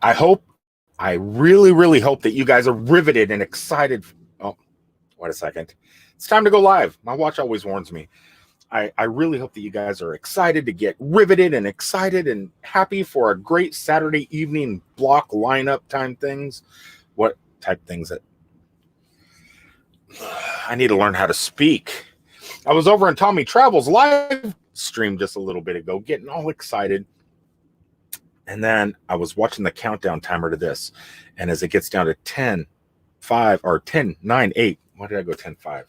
I really, really hope that you guys are riveted and excited. Oh, wait a second. It's time to go live. My watch always warns me. I really hope that you guys are excited to get riveted and excited and happy for a great Saturday evening block lineup time things. What type things that I need to learn how to speak. I was over in Tommy Travels live stream just a little bit ago, getting all excited. And then I was watching the countdown timer to this. And as it gets down to 10, 5, or 10, 9, 8. Why did I go 10, 5?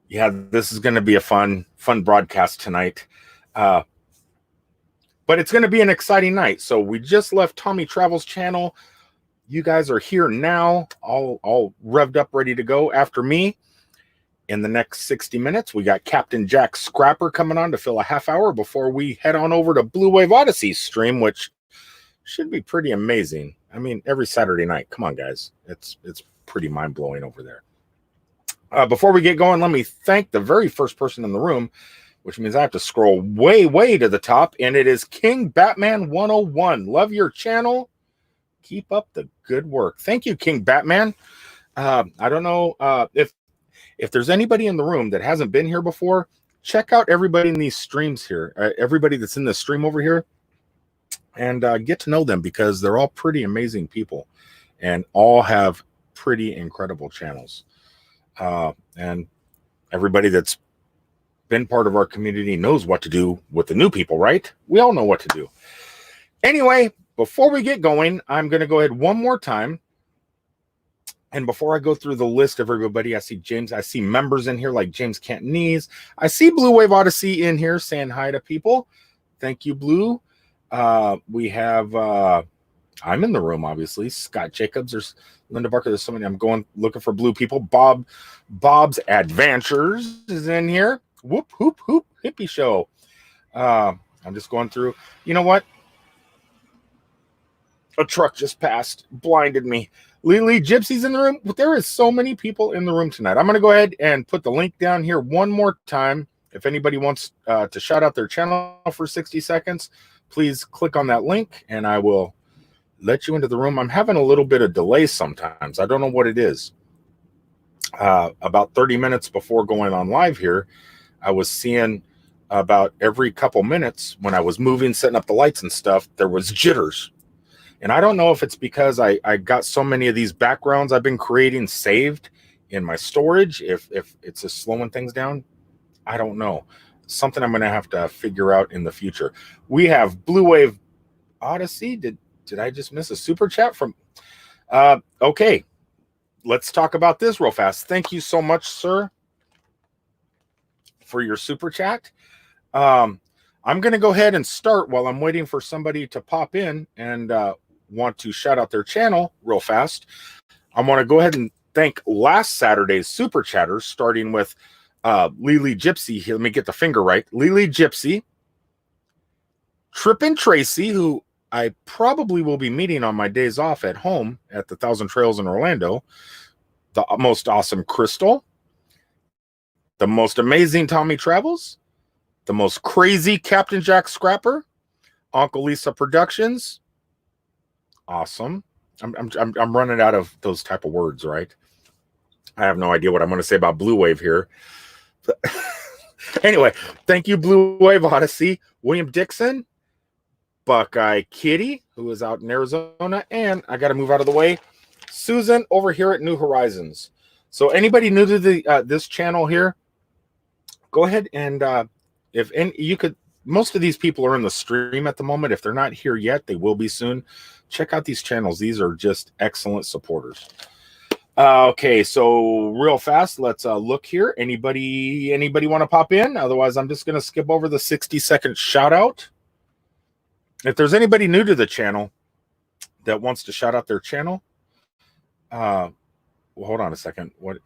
Yeah, this is going to be a fun broadcast tonight. But it's going to be an exciting night. So we just left Tommy Travels channel. You guys are here now, all revved up, ready to go. After me, in the next 60 minutes, we got Captain Jack Scrapper coming on to fill a half hour before we head on over to Blue Wave Odyssey stream, which should be pretty amazing. I mean, every Saturday night. Come on, guys. It's pretty mind-blowing over there. Before we get going, let me thank the very first person in the room, which means I have to scroll way, way to the top, and it is King Batman 101. Love your channel. Keep up the good work. Thank you, King Batman. I don't know if there's anybody in the room that hasn't been here before, check out everybody in these streams here, everybody that's in the stream over here, and get to know them because they're all pretty amazing people and all have pretty incredible channels. And everybody that's been part of our community knows what to do with the new people, right? We all know what to do. Anyway, before we get going, I'm going to go ahead one more time. And before I go through the list of everybody, I see James. I see members in here like James Cantonese. I see Blue Wave Odyssey in here saying hi to people. Thank you, Blue. We have, I'm in the room, obviously. Scott Jacobs. There's Linda Barker. There's somebody. I'm going looking for blue people. Bob's Adventures is in here. Whoop, hoop, hoop, hippie show. I'm just going through. You know what? A truck just passed, blinded me. Lily Gypsy's in the room. There is so many people in the room tonight. I'm going to go ahead and put the link down here one more time. If anybody wants to shout out their channel for 60 seconds, please click on that link and I will let you into the room. I'm having a little bit of delay sometimes. I don't know what it is. About 30 minutes before going on live here, I was seeing about every couple minutes when I was moving, setting up the lights and stuff, there was jitters. And I don't know if it's because I got so many of these backgrounds I've been creating saved in my storage, if it's just slowing things down. I don't know. Something I'm going to have to figure out in the future. We have Blue Wave Odyssey. Did I just miss a super chat from? Okay, let's talk about this real fast. Thank you so much, sir, for your super chat. I'm going to go ahead and start while I'm waiting for somebody to pop in and want to shout out their channel real fast. I want to go ahead and thank last Saturday's super chatters, starting with Lily Gypsy. Here, let me get the finger right. Lily Gypsy, Trippin' Tracy, who I probably will be meeting on my days off at home at the Thousand Trails in Orlando. The most awesome Crystal, the most amazing Tommy Travels, the most crazy Captain Jack Scrapper, Uncle Lisa Productions. Awesome. I'm running out of those type of words, right? I have no idea what I'm going to say about Blue Wave here. Anyway, thank you, Blue Wave Odyssey, William Dixon, Buckeye Kitty, who is out in Arizona, and I got to move out of the way, Susan over here at New Horizons. So anybody new to the this channel here, go ahead and if any, you could. Most of these people are in the stream at the moment. If they're not here yet, they will be soon. Check out these channels. These are just excellent supporters. Okay, so real fast, let's look here. Anybody want to pop in? Otherwise, I'm just going to skip over the 60-second shout out. If there's anybody new to the channel that wants to shout out their channel, well, hold on a second. What?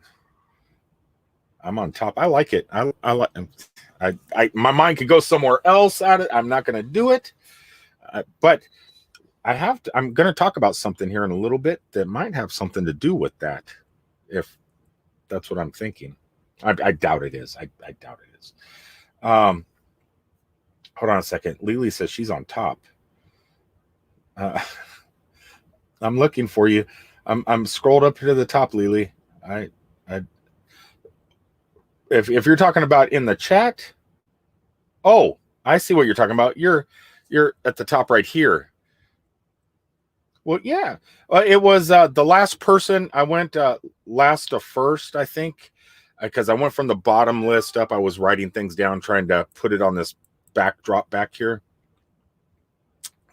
I'm on top. I like it. I like. My mind could go somewhere else at it. I'm not going to do it, but I have to. I'm going to talk about something here in a little bit that might have something to do with that, if that's what I'm thinking. I doubt it is. I doubt it is. Hold on a second. Lily says she's on top. I'm looking for you. I'm scrolled up to the top, Lily. I if you're talking about in the chat, oh, I see what you're talking about. You're at the top right here. Well, yeah, it was the last person. I went last to first, I think, because I went from the bottom list up. I was writing things down, trying to put it on this backdrop back here,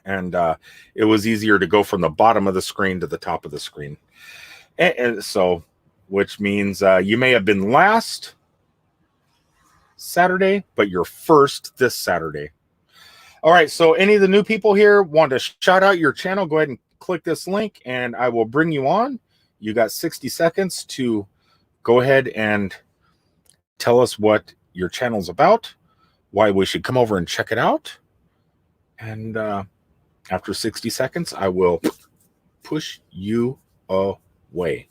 and it was easier to go from the bottom of the screen to the top of the screen. And so, which means you may have been last Saturday, but you're first this Saturday. All right, so any of the new people here want to shout out your channel, go ahead and click this link and I will bring you on. You got 60 seconds to go ahead and tell us what your channel's about, why we should come over and check it out. And after 60 seconds, I will push you away.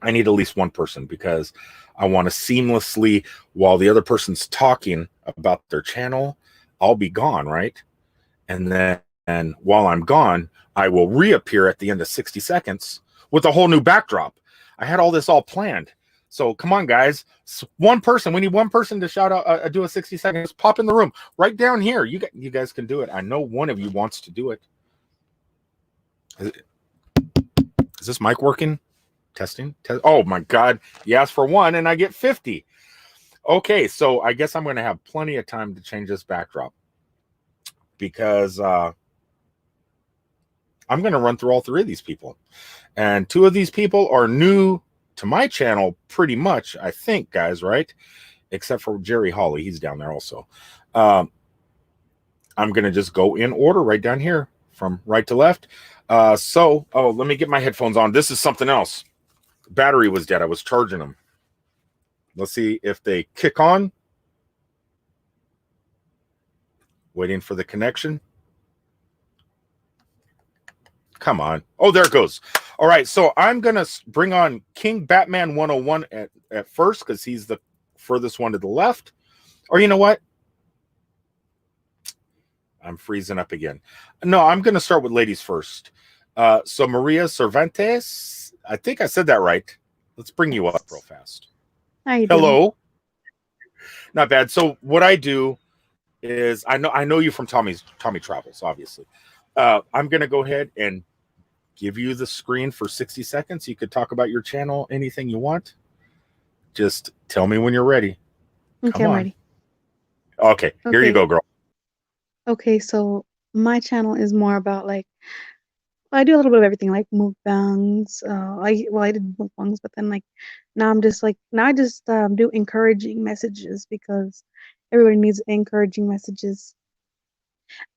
I need at least one person because I want to seamlessly, while the other person's talking about their channel, I'll be gone, right? And then while I'm gone, I will reappear at the end of 60 seconds with a whole new backdrop. I had all this all planned. So come on, guys. One person. We need one person to shout out, do a 60 seconds. Pop in the room right down here. You guys can do it. I know one of you wants to do it. Is this mic working? Testing? Oh, my God. You asked for one, and I get 50. Okay, so I guess I'm going to have plenty of time to change this backdrop because I'm going to run through all three of these people. And two of these people are new to my channel pretty much, I think, guys, right? Except for Jerry Hawley. He's down there also. I'm going to just go in order right down here from right to left. Let me get my headphones on. This is something else. Battery was dead. I was charging them. Let's see if they kick on. Waiting for the connection. Come on. Oh, there it goes. All right, so I'm going to bring on King Batman 101 at first because he's the furthest one to the left. Or you know what? I'm freezing up again. No, I'm going to start with ladies first. So Maria Cervantes, I think I said that right. Let's bring you up real fast. How you Hello. doing? Not bad. So what I do is I know you from Tommy Travels, obviously. I'm going to go ahead and give you the screen for 60 seconds. You could talk about your channel, anything you want. Just tell me when you're ready. Okay, I'm ready. Okay, here you go, girl. Okay, so my channel is more about I do a little bit of everything, like mukbangs. I did mukbangs, but then now I just do encouraging messages because everybody needs encouraging messages.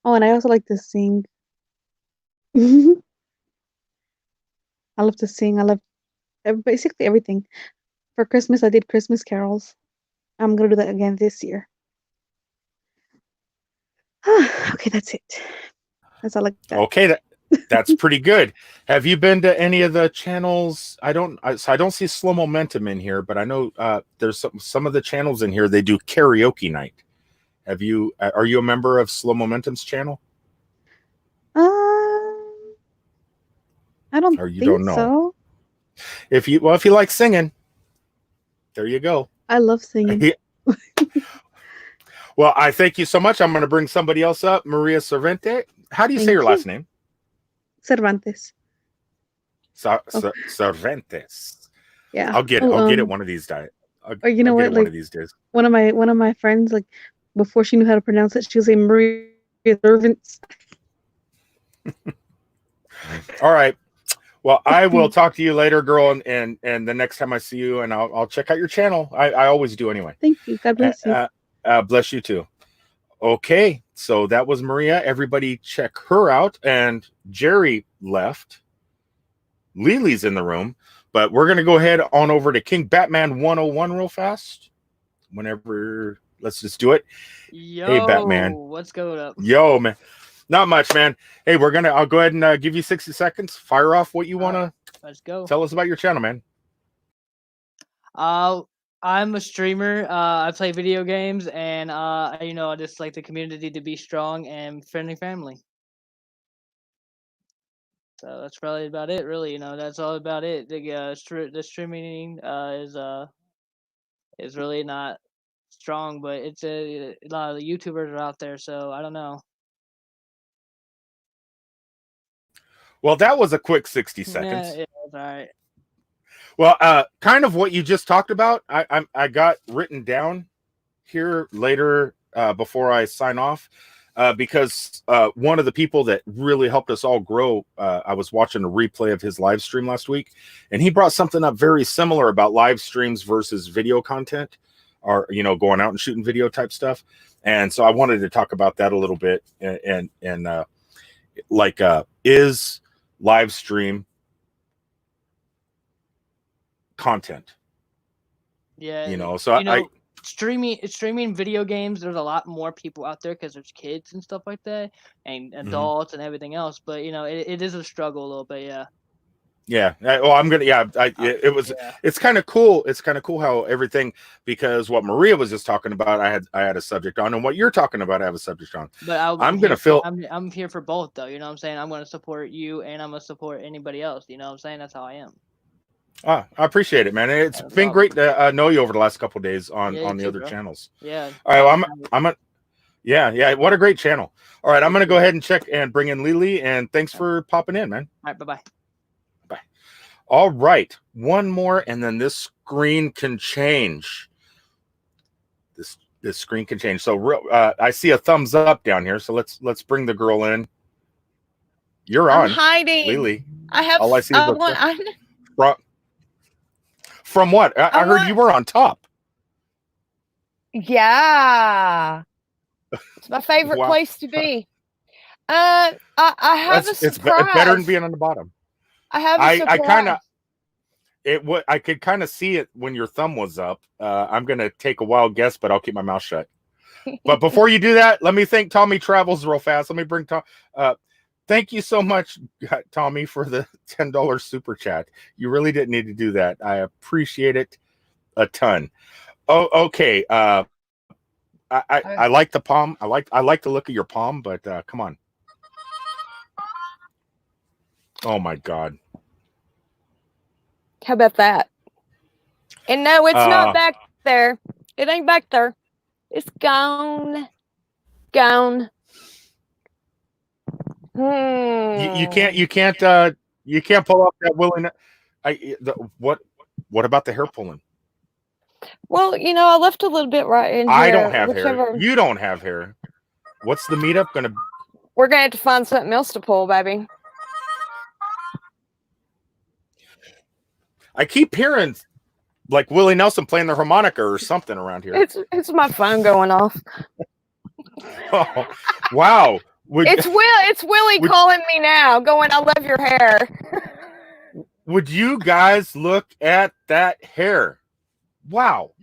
Oh, and I also like to sing. I love to sing. I love basically everything. For Christmas, I did Christmas carols. I'm gonna do that again this year. Okay, that's it. That's all I got. Okay, that's pretty good. Have you been to any of the channels? I don't see Slow Momentum in here, but I know there's some of the channels in here. They do karaoke night. Are you a member of Slow Momentum's channel? I don't or you think don't know. so. If you like singing, there you go. I love singing. Well, I thank you so much. I'm going to bring somebody else up, Maria Cervantes. How do you say your last name? Cervantes. Cervantes. Yeah. I'll get it one of these days. Or you know what? One of these days. One of my friends, before she knew how to pronounce it, she was saying Maria Servants. All right. Well, I will talk to you later, girl, and the next time I see you, and I'll check out your channel. I always do anyway. Thank you. God bless you. Bless you too. Okay, so that was Maria. Everybody check her out. And Jerry left. Lily's in the room, but we're going to go ahead on over to King Batman 101 real fast. Whenever, let's just do it. Yo, hey, Batman. What's going up? Yo, man. Not much, man. Hey, I'll go ahead and give you 60 seconds. Fire off what you want to let's go. Tell us about your channel, man. I'm a streamer. I play video games, and I just like the community to be strong and friendly family. So that's probably about it, really. You know, that's all about it. The streaming is really not strong, but it's a lot of the YouTubers are out there, so I don't know. Well, that was a quick 60 Yeah, seconds. it's all right. Well, kind of what you just talked about, I got written down here later before I sign off, because one of the people that really helped us all grow, I was watching a replay of his live stream last week, and he brought something up very similar about live streams versus video content, or going out and shooting video type stuff. And so I wanted to talk about that a little bit, and is live stream content? Yeah, So I streaming video games, there's a lot more people out there because there's kids and stuff like that, and adults and everything else. But it is a struggle a little bit. I'm gonna it's kind of cool. It's kind of cool how everything, because what Maria was just talking about, I had a subject on, and what you're talking about, I have a subject on. But I'm here for both, though. You know what I'm saying? I'm going to support you, and I'm going to support anybody else. You know what I'm saying? That's how I am. I appreciate it, man. It's been great to know you over the last couple of days on the other channels. Yeah. All right. Yeah. What a great channel. All right. I'm going to go ahead and check and bring in Lily, and thanks for popping in, man. All right. Bye-bye. Bye. All right. One more, and then this screen can change. This screen can change. So I see a thumbs up down here. So let's bring the girl in. You're on. I'm hiding. Lily. I have all I see is one. From what? I heard you were on top. Yeah. It's my favorite place to be. I have a surprise. It's better than being on the bottom. I have a surprise. I could kind of see it when your thumb was up. I'm going to take a wild guess, but I'll keep my mouth shut. But before you do that, let me thank Tommy Travels real fast. Let me bring Tom. Thank you so much, Tommy, for the $10 super chat. You really didn't need to do that. I appreciate it a ton. Oh, okay. I like the palm. I like the look of your palm, but come on. Oh my God. How about that? And no, it's not back there. It ain't back there. It's gone. Gone. You can't pull off that willing. What about the hair pulling? Well, I left a little bit right in here. I don't have hair. You don't have hair. What's the meetup gonna? We're gonna have to find something else to pull, baby. I keep hearing like Willie Nelson playing the harmonica or something around here. It's my phone going off. Oh, wow. It's Willie calling me now, going, "I love your hair." Would you guys look at that hair? Wow.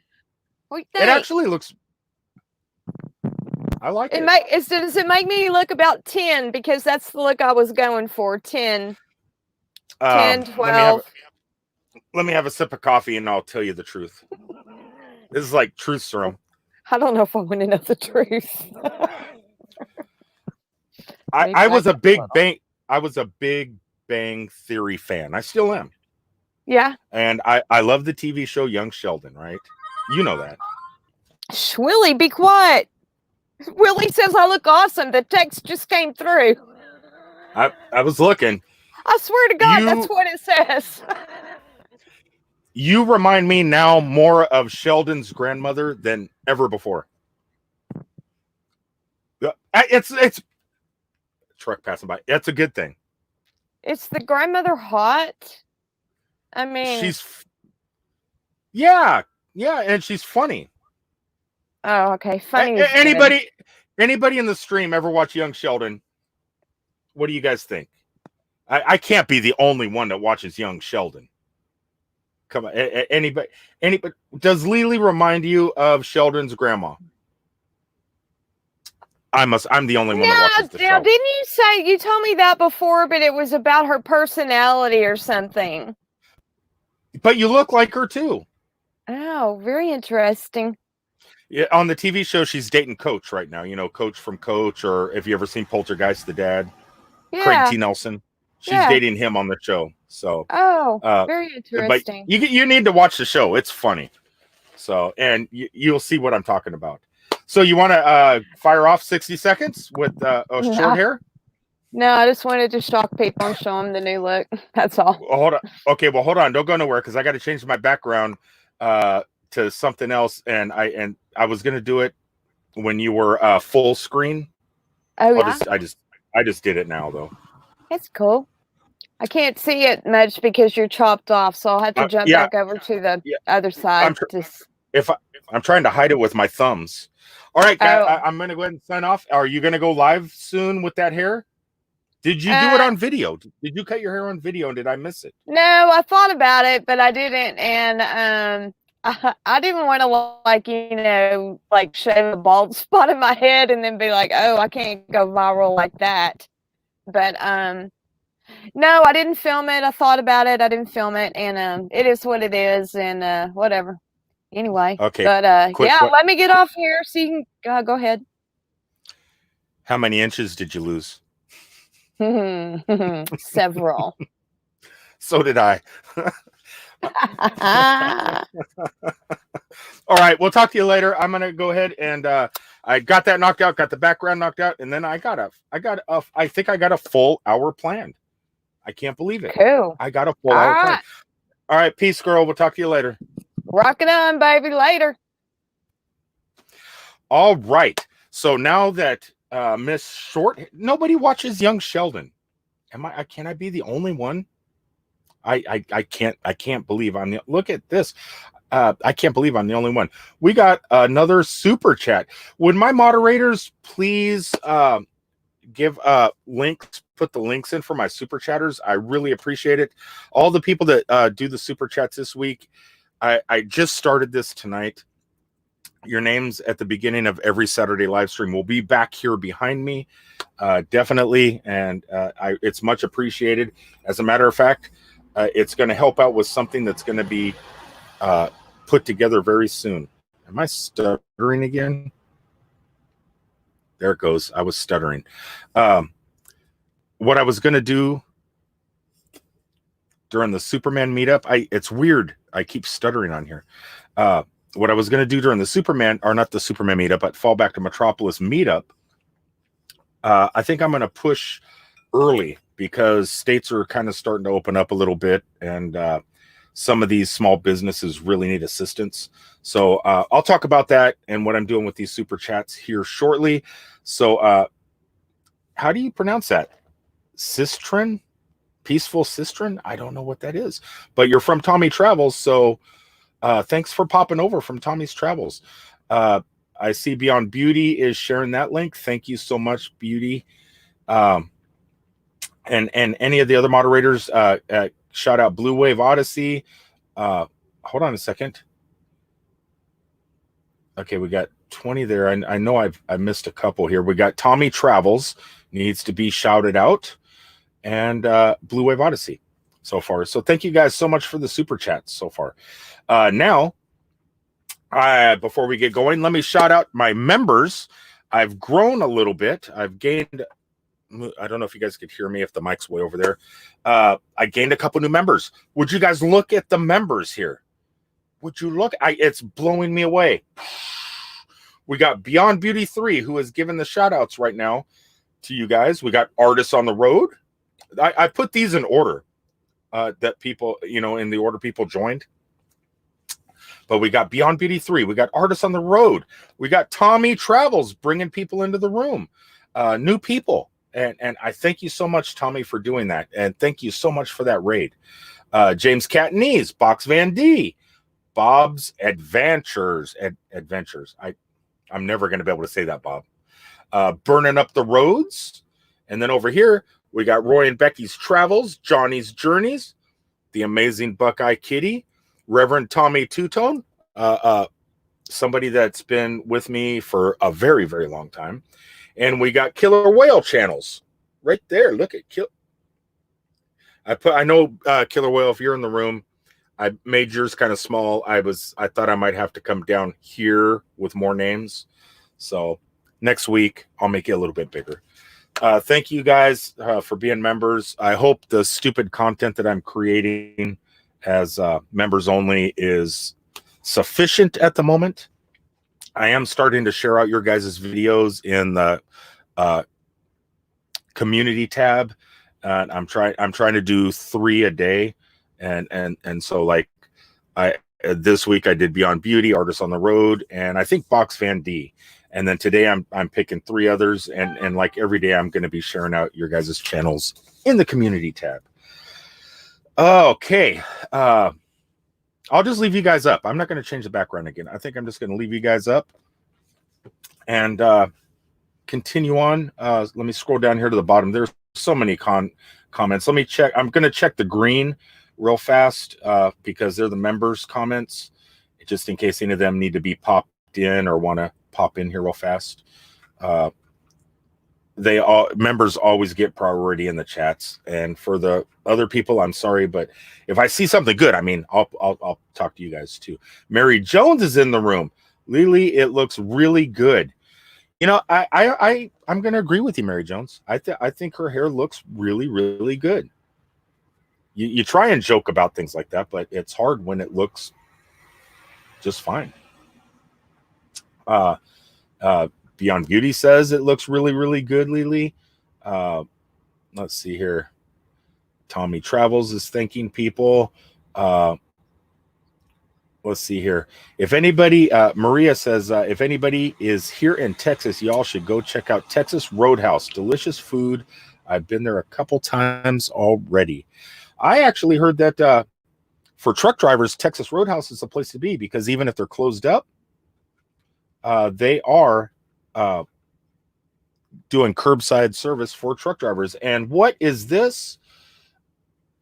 It actually looks. I like it. Does it make me look about 10? Because that's the look I was going for. 10. 10, 12. Let me have a sip of coffee and I'll tell you the truth. This is like truth serum. I don't know if I want to know the truth. I was a big Bang Theory fan. I still am. Yeah. And I love the TV show Young Sheldon, right? You know that. Willie, be quiet. Willie says I look awesome. The text just came through. I was looking. I swear to God, that's what it says. You remind me now more of Sheldon's grandmother than ever before. It's truck passing by. That's a good thing. Is the grandmother hot? I mean, yeah, and she's funny. Oh, okay, funny. Anybody in the stream ever watch Young Sheldon? What do you guys think? I can't be the only one that watches Young Sheldon. Come on, anybody? Does Lily remind you of Sheldon's grandma? I'm the only one that watches the show. Now, didn't you say you told me that before? But it was about her personality or something. But you look like her too. Oh, very interesting. Yeah, on the TV show, she's dating Coach right now. You know, Coach from Coach, or if you ever seen Poltergeist, the dad, Craig T. Nelson. She's Yeah. dating him on the show. So, Oh, very but interesting. you need to watch the show. It's funny. So, and you'll see what I'm talking about. So, you want to fire off 60 seconds with short hair? No, I just wanted to shock people and show them the new look. That's all. Well, hold on. Okay, well, hold on. Don't go nowhere because I got to change my background to something else. And I was gonna do it when you were full screen. Oh yeah. I just did it now though. It's cool. I can't see it much because you're chopped off, so I'll have to jump back over to the other side. I'm trying to hide it with my thumbs. All right, guys, I'm gonna go ahead and sign off. Are you gonna go live soon with that hair? Did you do it on video? Did you cut your hair on video and did I miss it? No, I thought about it, but I didn't. And I didn't want to like shave a bald spot in my head and then be like, oh, I can't go viral like that. But no, I didn't film it. I thought about it. I didn't film it, and it is what it is, and whatever. Anyway, okay. But let me get off here so you can go ahead. How many inches did you lose? Several. So did I. All right, we'll talk to you later. I'm gonna go ahead and I got that knocked out, got the background knocked out, and then I think I got a full hour planned. I can't believe it. Cool. I got a full hour planned. All right, peace, girl. We'll talk to you later. Rock it on, baby. Later. All right. So now that Miss Short, nobody watches Young Sheldon. Can I be the only one? I can't believe I'm the, look at this. I can't believe I'm the only one. We got another super chat. Would my moderators please give links, put the links in for my super chatters? I really appreciate it. All the people that do the super chats this week. I just started this tonight. Your names at the beginning of every Saturday live stream will be back here behind me. Definitely. And it's much appreciated. As a matter of fact, it's going to help out with something that's going to be put together very soon. Am I stuttering again? There it goes. I was stuttering. What I was going to do during the Superman meetup, it's weird. I keep stuttering on here. What I was going to do during the Superman, or not the Superman meetup, but Fall Back to Metropolis meetup, I think I'm going to push early because states are kind of starting to open up a little bit, and some of these small businesses really need assistance. So I'll talk about that and what I'm doing with these super chats here shortly. So how do you pronounce that? Sistren? Peaceful Sistren? I don't know what that is, but you're from Tommy Travels, so thanks for popping over from Tommy's Travels. I see Beyond Beauty is sharing that link. Thank you so much, Beauty. And any of the other moderators, shout out Blue Wave Odyssey. Hold on a second. Okay, we got 20 there. I know I missed a couple here. We got Tommy Travels needs to be shouted out, and Blue Wave Odyssey so far. So thank you guys so much for the super chats so far. Now, before we get going, let me shout out my members. I've grown a little bit. I've gained, I don't know if you guys could hear me if the mic's way over there. I gained a couple new members. Would you guys look at the members here? Would you look? It's blowing me away. We got Beyond Beauty 3, who is giving the shout outs right now to you guys. We got Artists on the Road. I put these in order that people, in the order people joined. But we got Beyond Beauty 3. We got Artists on the Road. We got Tommy Travels bringing people into the room. New people. And I thank you so much, Tommy, for doing that. And thank you so much for that raid. James Catanese, Box Van D, Bob's Adventures. I'm never going to be able to say that, Bob. Burning Up the Roads. And then over here, we got Roy and Becky's Travels, Johnny's Journeys, The Amazing Buckeye Kitty, Reverend Tommy Two-Tone, somebody that's been with me for a very, very long time. And we got Killer Whale channels right there. Look at I know Killer Whale, if you're in the room, I made yours kind of small. I thought I might have to come down here with more names. So next week I'll make it a little bit bigger. Thank you guys for being members. I hope the stupid content that I'm creating as members only is sufficient at the moment. I am starting to share out your guys' videos in the community tab. I'm trying to do 3 a day, and so like this week I did Beyond Beauty, Artists on the Road, and I think Box Fan D. And then today I'm picking 3 others, and like every day I'm going to be sharing out your guys' channels in the community tab. Okay. I'll just leave you guys up. I'm not going to change the background again. I think I'm just going to leave you guys up and continue on. Let me scroll down here to the bottom. There's so many comments. Let me check. I'm going to check the green real fast because they're the members' comments, just in case any of them need to be popped in or want to pop in here real fast. Members always get priority in the chats, and for the other people, I'm sorry, but if I see something good, I mean, I'll talk to you guys too. Mary Jones is in the room. Lily, it looks really good. You know, I'm going to agree with you, Mary Jones. I think her hair looks really, really good. You try and joke about things like that, but it's hard when it looks just fine. Beyond Beauty says it looks really, really good, Lily. Let's see here. Tommy Travels is thanking people. Let's see here. If anybody, Maria says, if anybody is here in Texas, y'all should go check out Texas Roadhouse. Delicious food. I've been there a couple times already. I actually heard that for truck drivers, Texas Roadhouse is the place to be, because even if they're closed up, they are doing curbside service for truck drivers. And what is this?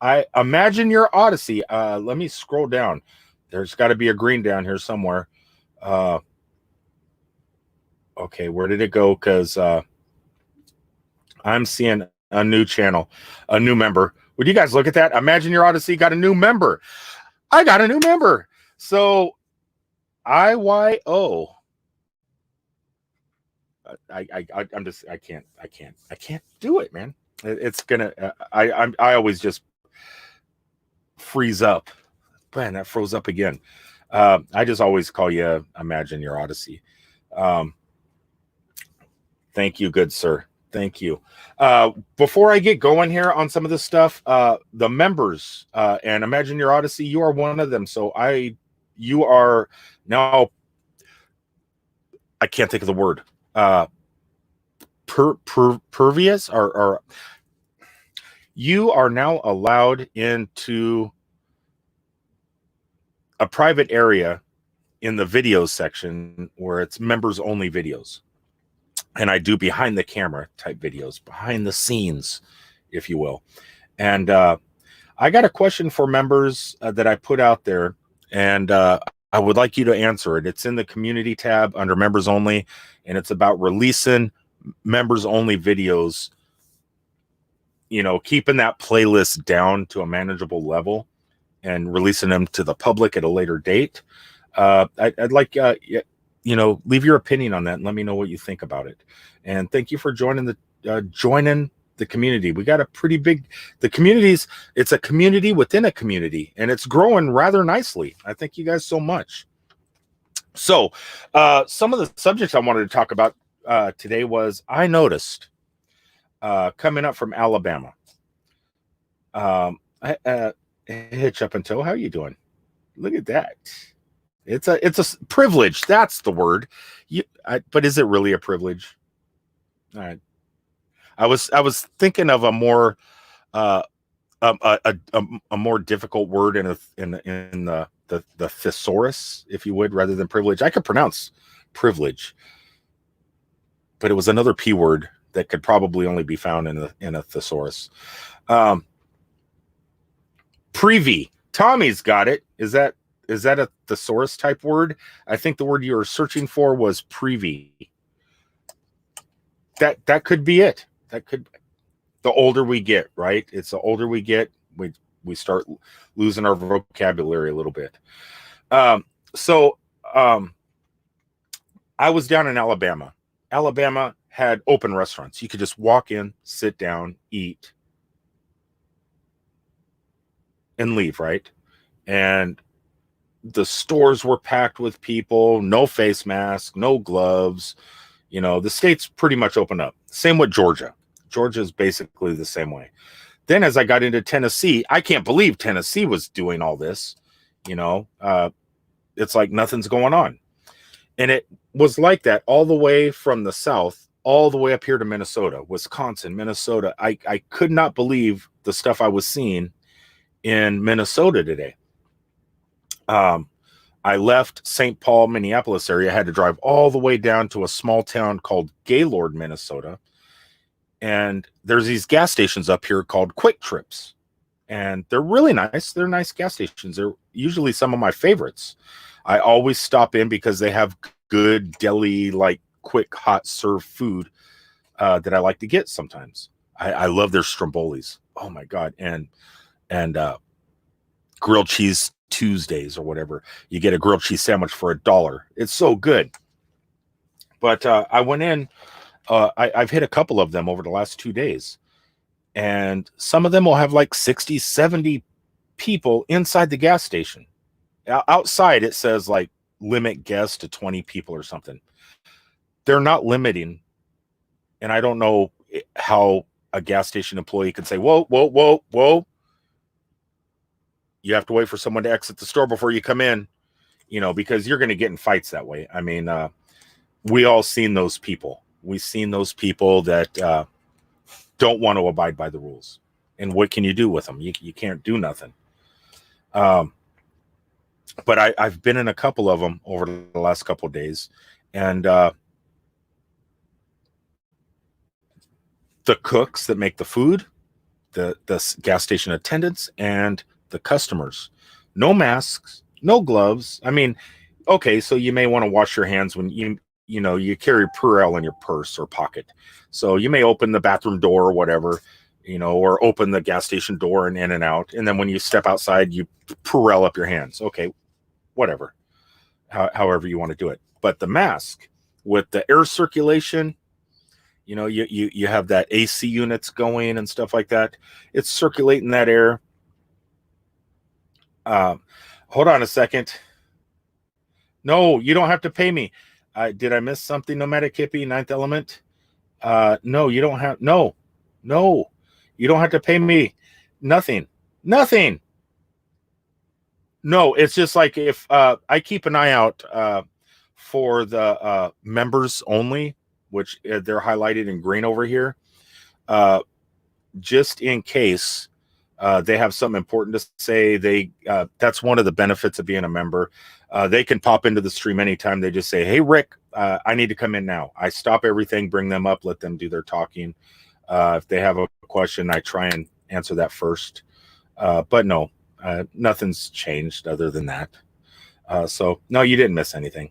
I imagine your Odyssey. Let me scroll down. There's got to be a green down here somewhere. Okay, where did it go? Because I'm seeing a new channel, a new member. Would you guys look at that? Imagine your Odyssey got a new member. I got a new member. So IYO. I'm just, I can't do it, man. It's gonna, I always just freeze up. Man, that froze up again. I just always call you Imagine Your Odyssey. Thank you, good sir. Thank you. Before I get going here on some of this stuff, the members and Imagine Your Odyssey, you are one of them. So you are now, I can't think of the word. Pervious or you are now allowed into a private area in the videos section where it's members only videos. And I do behind the camera type videos, behind the scenes, if you will. And I got a question for members that I put out there, and I would like you to answer it. It's in the community tab under members only, and it's about releasing members only videos, you know, keeping that playlist down to a manageable level and releasing them to the public at a later date. I'd like, you know, leave your opinion on that and let me know what you think about it. And thank you for joining the community. We got a pretty big, it's a community within a community, and it's growing rather nicely. I thank you guys so much. So some of the subjects I wanted to talk about today was, I noticed coming up from Alabama, Hitch Up and Toe, how you doing? Look at that. It's a privilege. That's the word. But is it really a privilege? All right. I was thinking of a more a more difficult word in the thesaurus, if you would, rather than privilege. I could pronounce privilege, but it was another P word that could probably only be found in a thesaurus. Privy. Tommy's got it. Is that a thesaurus type word? I think the word you were searching for was privy. That could be it. That could. The older we get, right? It's the older we get, we start losing our vocabulary a little bit. So I was down in Alabama. Alabama had open restaurants. You could just walk in, sit down, eat, and leave, right? And the stores were packed with people, no face mask, no gloves. You know, the state's pretty much opened up. Same with Georgia. Georgia is basically the same way. Then as I got into Tennessee, I can't believe Tennessee was doing all this. You know, it's like nothing's going on. And it was like that all the way from the South, all the way up here to Minnesota, Wisconsin, Minnesota. I could not believe the stuff I was seeing in Minnesota today. I left St. Paul, Minneapolis area. I had to drive all the way down to a small town called Gaylord, Minnesota. And there's these gas stations up here called Quick Trips. And they're really nice. They're nice gas stations. They're usually some of my favorites. I always stop in because they have good deli, like quick hot serve food that I like to get sometimes. I love their strombolis. Oh my God. And grilled cheese Tuesdays or whatever. You get a grilled cheese sandwich for $1. It's so good. But I went in, I've hit a couple of them over the last 2 days. And some of them will have like 60, 70 people inside the gas station. Outside, it says like limit guests to 20 people or something. They're not limiting. And I don't know how a gas station employee can say, whoa, whoa, whoa, whoa. You have to wait for someone to exit the store before you come in, you know, because you're going to get in fights that way. I mean, we all seen those people. We've seen those people that don't want to abide by the rules. And what can you do with them? You can't do nothing. But I've been in a couple of them over the last couple of days. And the cooks that make the food, the gas station attendants, and the customers, no masks, no gloves. I mean, okay, so you may want to wash your hands when you carry Purell in your purse or pocket. So you may open the bathroom door or whatever, you know, or open the gas station door and in and out. And then when you step outside, you Purell up your hands. Okay, whatever, however you want to do it. But the mask with the air circulation, you know, you have that AC units going and stuff like that. It's circulating that air. Hold on a second. No, you don't have to pay me. Did I miss something? Nomadic hippie, ninth element. No, you don't have. No, you don't have to pay me. Nothing. No, it's just like if I keep an eye out for the members only, which they're highlighted in green over here, just in case they have something important to say. That's one of the benefits of being a member. They can pop into the stream anytime. They just say, hey, Rick, I need to come in now. I stop everything, bring them up, let them do their talking. If they have a question, I try and answer that first. But no, nothing's changed other than that. So no, you didn't miss anything.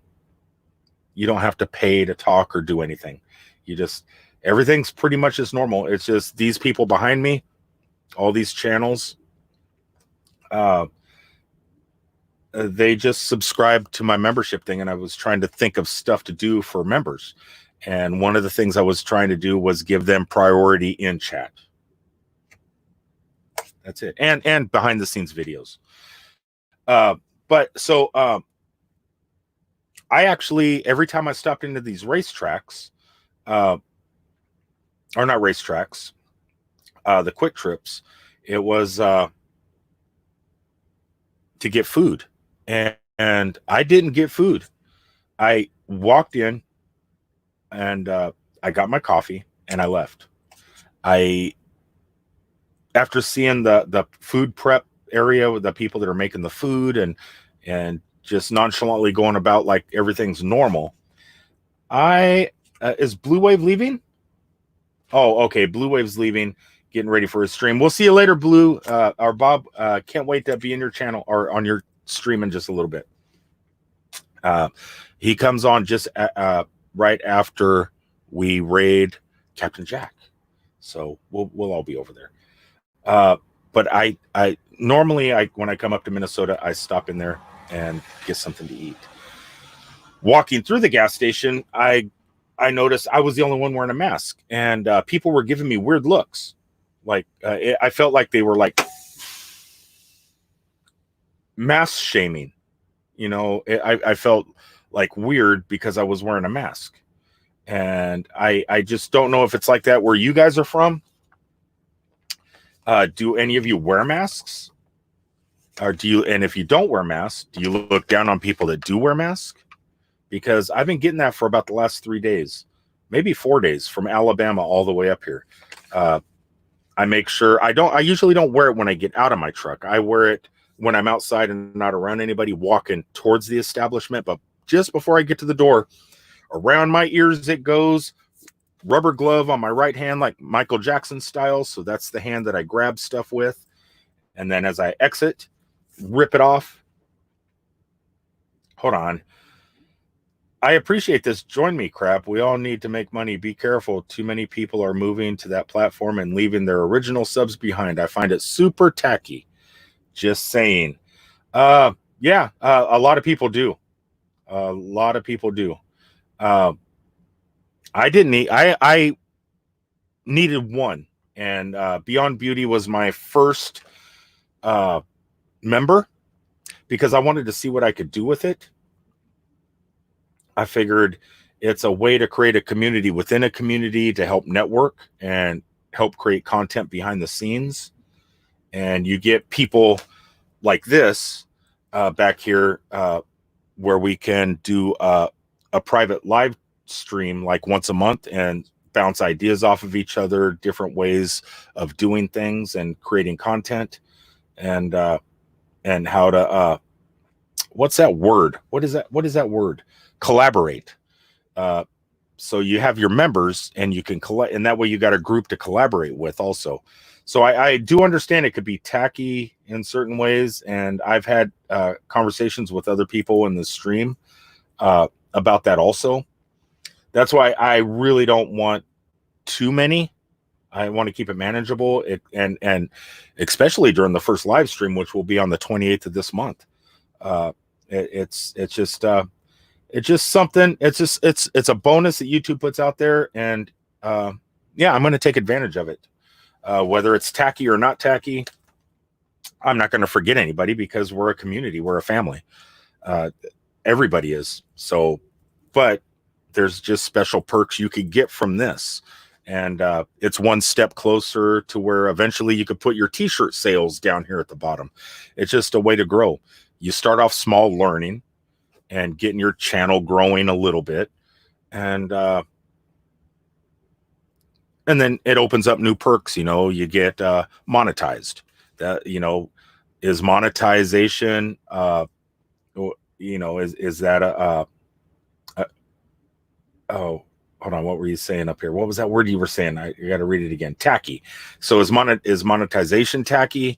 You don't have to pay to talk or do anything. Everything's pretty much as normal. It's just these people behind me, all these channels, they just subscribed to my membership thing, and I was trying to think of stuff to do for members. And one of the things I was trying to do was give them priority in chat. That's it. And behind the scenes videos. But so I actually, every time I stopped into these racetracks, or not racetracks, the Quick Trips, it was to get food. And I didn't get food. I walked in and I got my coffee and I left. After seeing the food prep area with the people that are making the food and just nonchalantly going about like everything's normal, is Blue Wave leaving? Oh, okay. Blue Wave's leaving, getting ready for his stream. We'll see you later, Blue. Or Bob, can't wait to be in your channel or on your stream in just a little bit. He comes on just right after we raid Captain Jack. So we'll all be over there. But I normally when I come up to Minnesota, I stop in there and get something to eat. Walking through the gas station, I I noticed I was the only one wearing a mask, and people were giving me weird looks. Like I felt like they were like mask shaming. You know, I felt like weird because I was wearing a mask. And I just don't know if it's like that where you guys are from. Do any of you wear masks? Or do you, and if you don't wear masks, do you look down on people that do wear masks? Because I've been getting that for about the last 3 days, maybe 4 days, from Alabama all the way up here. I make sure I usually don't wear it when I get out of my truck. I wear it when I'm outside and not around anybody walking towards the establishment. But just before I get to the door, around my ears it goes, rubber glove on my right hand, like Michael Jackson style. So that's the hand that I grab stuff with. And then as I exit, rip it off. Hold on. I appreciate this. Join me, crap. We all need to make money. Be careful. Too many people are moving to that platform and leaving their original subs behind. I find it super tacky. Just saying. Yeah, a lot of people do. A lot of people do. I needed one, and Beyond Beauty was my first member because I wanted to see what I could do with it. I figured it's a way to create a community within a community to help network and help create content behind the scenes. And you get people like this back here where we can do a private live stream like once a month and bounce ideas off of each other, different ways of doing things and creating content, and how to what's that word? What is that word? Collaborate. So you have your members and you can collect, and that way you got a group to collaborate with also. So I do understand it could be tacky in certain ways, and I've had conversations with other people in the stream about that also. That's why I really don't want too many. I want to keep it manageable, and especially during the first live stream, which will be on the 28th of this month. It's just something. It's a bonus that YouTube puts out there, and yeah, I'm going to take advantage of it. Whether it's tacky or not tacky, I'm not going to forget anybody because we're a community, we're a family. Everybody is. So, but there's just special perks you could get from this. And it's one step closer to where eventually you could put your t-shirt sales down here at the bottom. It's just a way to grow. You start off small, learning and getting your channel growing a little bit. And then it opens up new perks. You know, you get monetized. That, you know, is monetization, you know, is that oh, hold on, what were you saying up here? What was that word you were saying? I got to read it again. Tacky. So is monetization tacky?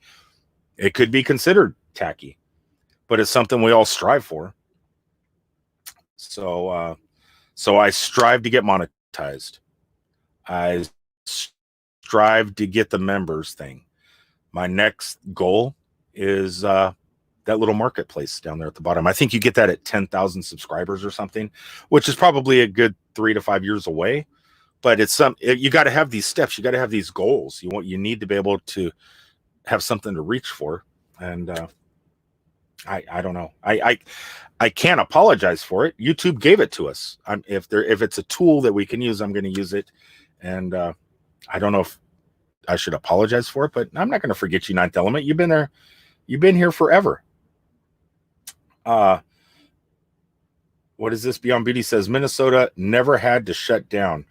It could be considered tacky, but it's something we all strive for. So so I strive to get monetized. I strive to get the members thing. My next goal is that little marketplace down there at the bottom. I think you get that at 10,000 subscribers or something, which is probably a good 3 to 5 years away. But it's you got to have these steps. You got to have these goals. You need to be able to have something to reach for. And I don't know. I can't apologize for it. YouTube gave it to us. If it's a tool that we can use, I'm going to use it. And I don't know if I should apologize for it, but I'm not going to forget you, Ninth Element. You've been there. You've been here forever. What is this? Beyond Beauty says Minnesota never had to shut down.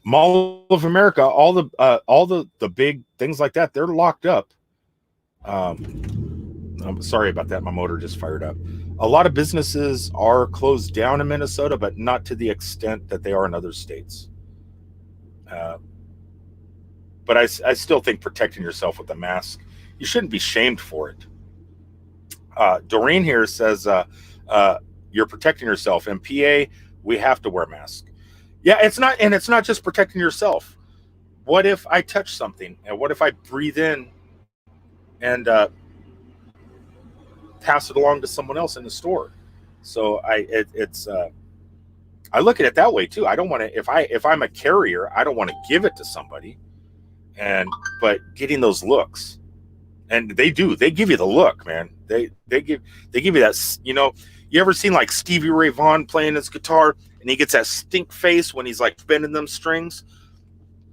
Mall of America, all the big things like that, they're locked up. I'm sorry about that. My motor just fired up. A lot of businesses are closed down in Minnesota, but not to the extent that they are in other states. But I still think protecting yourself with a mask, you shouldn't be shamed for it. Doreen here says, you're protecting yourself. In PA, we have to wear masks. Yeah, it's not just protecting yourself. What if I touch something? And what if I breathe in and pass it along to someone else in the store? So I look at it that way too. I don't want to, if I'm a carrier, I don't want to give it to somebody. But getting those looks, and they give you the look, man. They give you that, you ever seen like Stevie Ray Vaughan playing his guitar and he gets that stink face when he's like bending them strings?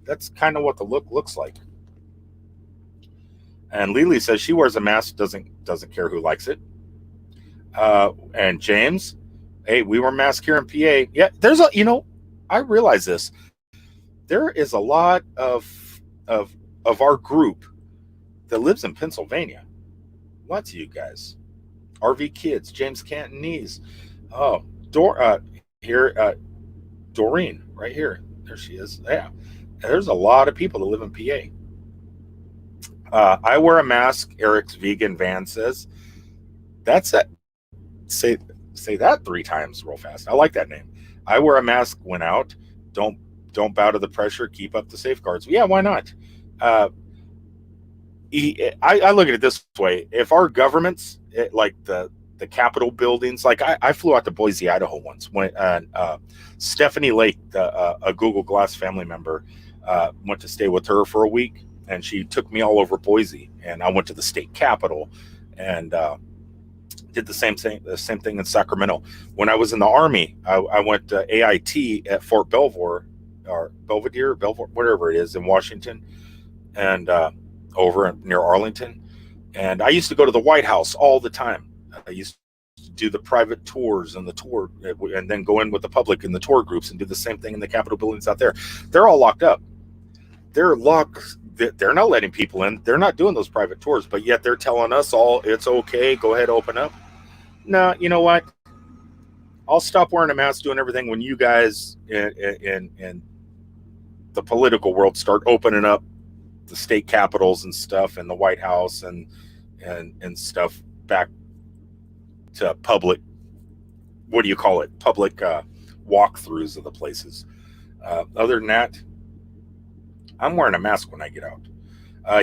That's kind of what the look looks like. And Lily says she wears a mask, doesn't care who likes it. And James, hey, we wear masks here in PA. Yeah, there's I realize this. There is a lot of our group that lives in Pennsylvania. Lots of you guys. RV Kids, James Cantonese. Oh, Doreen, right here. There she is. Yeah. There's a lot of people that live in PA. I wear a mask, Eric's vegan van says. That's it. Say that 3 times real fast. I like that name. I wear a mask when out. Don't bow to the pressure. Keep up the safeguards. Yeah, why not? I look at it this way. If our governments, like the Capitol buildings, like I flew out to Boise, Idaho once. When Stephanie Lake, a Google Glass family member, went to stay with her for a week, and she took me all over Boise, and I went to the state capitol and did the same thing in Sacramento. When I was in the Army, I went to AIT at Fort Belvoir, or Belvedere, whatever it is, in Washington, and over near Arlington. And I used to go to the White House all the time. I used to do the private tours and then go in with the public in the tour groups and do the same thing in the Capitol buildings out there. They're all locked up. They're locked. They're not letting people in. They're not doing those private tours, but yet they're telling us all it's okay. Go ahead, open up. No, you know what? I'll stop wearing a mask, doing everything when you guys in the political world start opening up the state capitals and stuff, and the White House and stuff back to public. What do you call it? Public walkthroughs of the places. Other than that, I'm wearing a mask when I get out.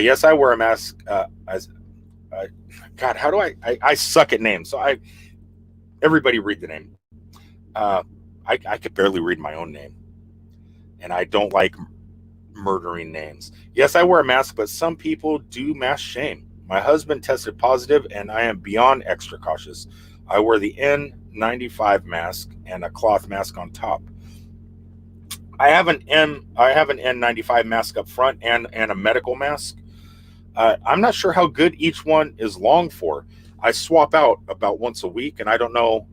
Yes, I wear a mask. God, how do I suck at names. So everybody read the name. I could barely read my own name, and I don't like murdering names. Yes, I wear a mask, but some people do mask shame. My husband tested positive, and I am beyond extra cautious. I wear the N95 mask and a cloth mask on top. I have an N95 mask up front and a medical mask. I'm not sure how good each one is long for. I swap out about once a week, and I don't know,